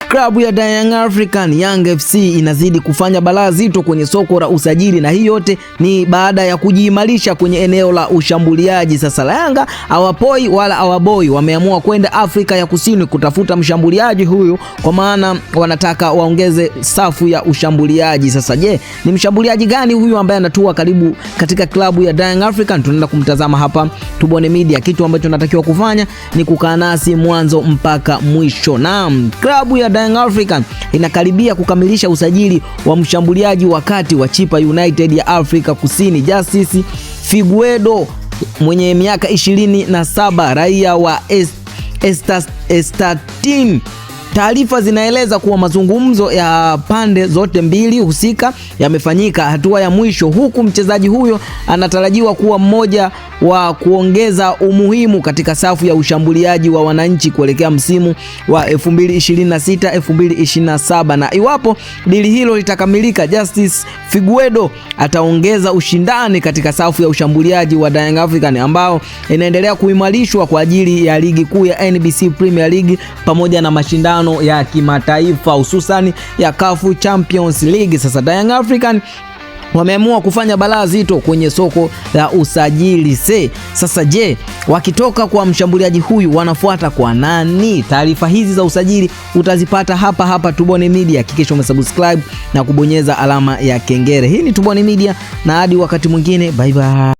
Klabu ya Young African Young FC inazidi kufanya balaa zito kwenye soko la usajili, na hii yote ni baada ya kujiimarisha kwenye eneo la ushambuliaji. Sasa Yanga hawapoi wala hawaboi, wameamua kwenda Afrika ya Kusini kutafuta mshambuliaji huyu, kwa maana wanataka waongeze safu ya ushambuliaji. Sasa je, ni mshambuliaji gani huyu ambaye anatua karibu katika klabu ya Young African? Tunaenda kumtazama hapa Tubone Media. Kitu ambacho natakiwa kufanya ni kukaa nasi mwanzo mpaka mwisho. Naam, klabu ya Young African inakaribia kukamilisha usajili wa mshambuliaji wakati wa Chipa United ya Afrika Kusini, Justice Figuedo mwenye miaka 27, raia wa Eswatini. Taarifa zinaeleza kuwa mazungumzo ya pande zote mbili husika yamefanyika hatua ya mwisho, huku mchezaji huyo anatarajiwa kuwa mmoja wa kuongeza umuhimu katika safu ya ushambuliaji wa wananchi kuelekea msimu wa 2026-2027. Na iwapo dili hilo litakamilika, Justice Figuedo ataongeza ushindani katika safu ya ushambuliaji wa Young African ambao inaendelea kuimarishwa kwa ajili ya ligi kuu ya NBC Premier League pamoja na mashindano ya kimataifa hususan ya CAF Champions League. Sasa Young African wameamua kufanya balaa zito kwenye soko la usajili. Sasa je, wakitoka kwa mshambuliaji huyu wanafuata kwa nani? Taarifa hizi za usajili utazipata hapa Tubone Media. Hakikisha umesubscribe na kubonyeza alama ya kengele. Hii ni Tubone Media na hadi wakati mwingine, bye bye.